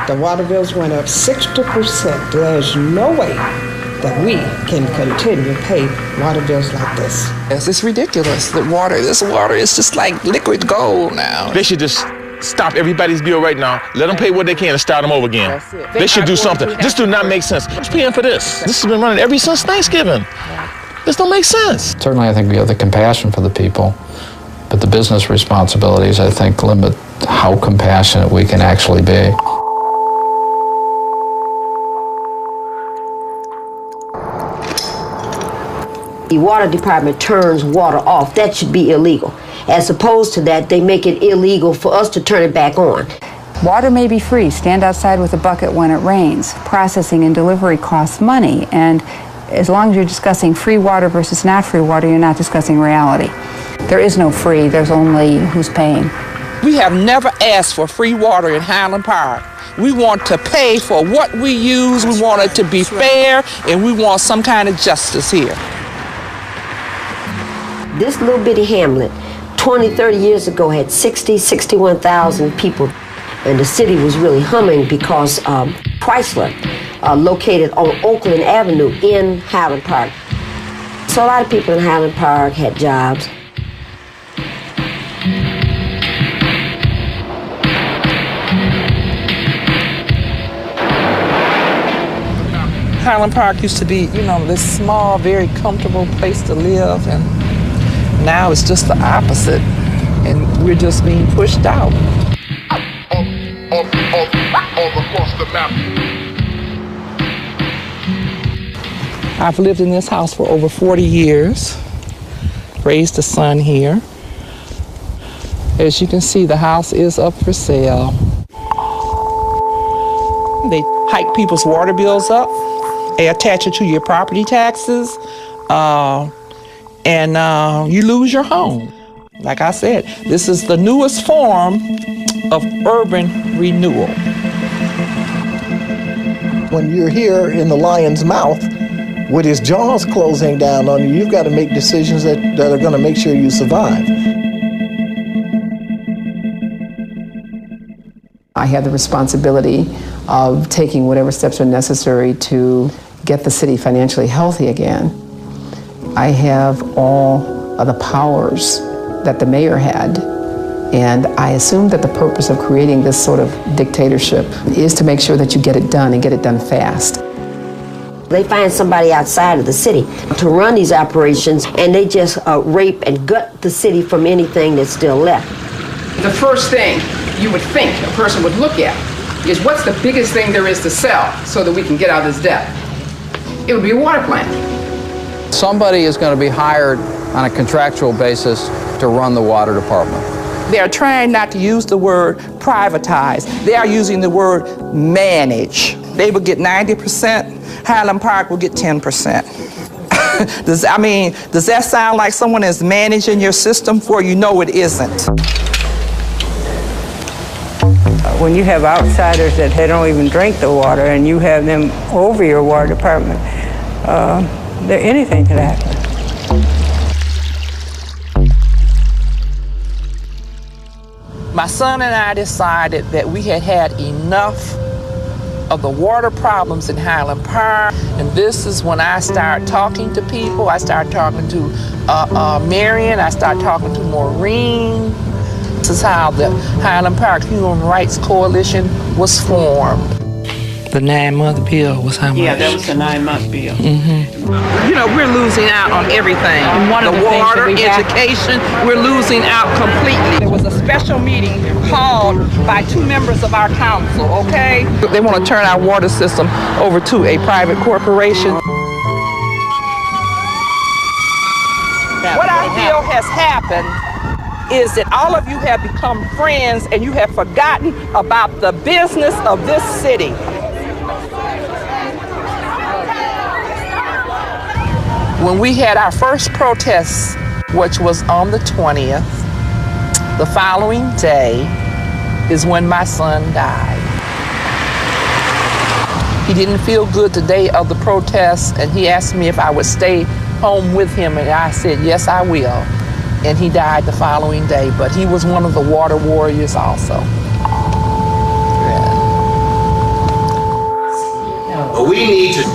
The water bills went up 60%. There's no way that we can continue to pay water bills like this. Yes, it's ridiculous. This water is just like liquid gold now. They should just stop everybody's bill right now. Let them pay what they can and start them over again. That's it. They should do something. This do not make sense. Who's paying for this? This has been running ever since Thanksgiving. This don't make sense. Certainly, I think we have the compassion for the people, but the business responsibilities, I think, limit how compassionate we can actually be. The water department turns water off. That should be illegal. As opposed to that, they make it illegal for us to turn it back on. Water may be free. Stand outside with a bucket when it rains. Processing and delivery costs money, and as long as you're discussing free water versus not free water, you're not discussing reality. There is no free, there's only who's paying. We have never asked for free water in Highland Park. We want to pay for what we use, we want it to be fair, and we want some kind of justice here. This little bitty hamlet, 20, 30 years ago, had 61,000 people. And the city was really humming because Chrysler, located on Oakland Avenue in Highland Park. So a lot of people in Highland Park had jobs. Highland Park used to be, this small, very comfortable place to live, and now it's just the opposite, and we're just being pushed out. All across the map. I've lived in this house for over 40 years, raised a son here. As you can see, the house is up for sale. They hike people's water bills up. They attach it to your property taxes, and you lose your home. Like I said, this is the newest form of urban renewal. When you're here in the lion's mouth with his jaws closing down on you, you've got to make decisions that are going to make sure you survive. I have the responsibility of taking whatever steps are necessary to get the city financially healthy again. I have all of the powers that the mayor had, and I assume that the purpose of creating this sort of dictatorship is to make sure that you get it done and get it done fast. They find somebody outside of the city to run these operations, and they just rape and gut the city from anything that's still left. The first thing you would think a person would look at is what's the biggest thing there is to sell so that we can get out of this debt. It would be a water plant. Somebody is going to be hired on a contractual basis to run the water department. They are trying not to use the word privatize. They are using the word manage. They will get 90%, Highland Park will get 10%. Does that sound like someone is managing your system for you? No, it isn't. When you have outsiders that don't even drink the water and you have them over your water department, anything could happen. My son and I decided that we had had enough of the water problems in Highland Park, and this is when I started talking to people. I started talking to Marion, I started talking to Maureen. This is how the Highland Park Human Rights Coalition was formed. The 9-month bill was how much? Yeah, that was the 9-month bill. We're losing out on everything. The water, education, we're losing out completely. There was a special meeting called by 2 members of our council, okay? They want to turn our water system over to a private corporation. What I feel has happened is that all of you have become friends and you have forgotten about the business of this city. When we had our first protest, which was on the 20th, the following day is when my son died. He didn't feel good the day of the protest, and he asked me if I would stay home with him, and I said, yes, I will. And he died the following day, but he was one of the water warriors also. Yeah.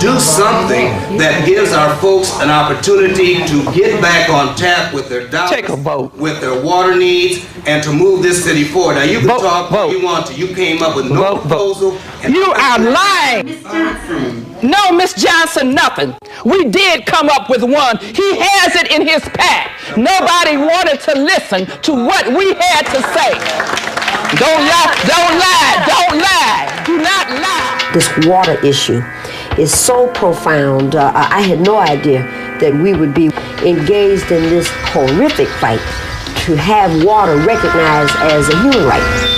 do something that gives our folks an opportunity to get back on tap with their dollars, take a vote, with their water needs, and to move this city forward. Now you can talk all you want to. You came up with no proposal. You are lying. Ms. Johnson. No, Miss Johnson, nothing. We did come up with one. He has it in his pack. Nobody wanted to listen to what we had to say. Don't lie, don't lie, don't lie. Do not lie. This water issue is so profound. I had no idea that we would be engaged in this horrific fight to have water recognized as a human right.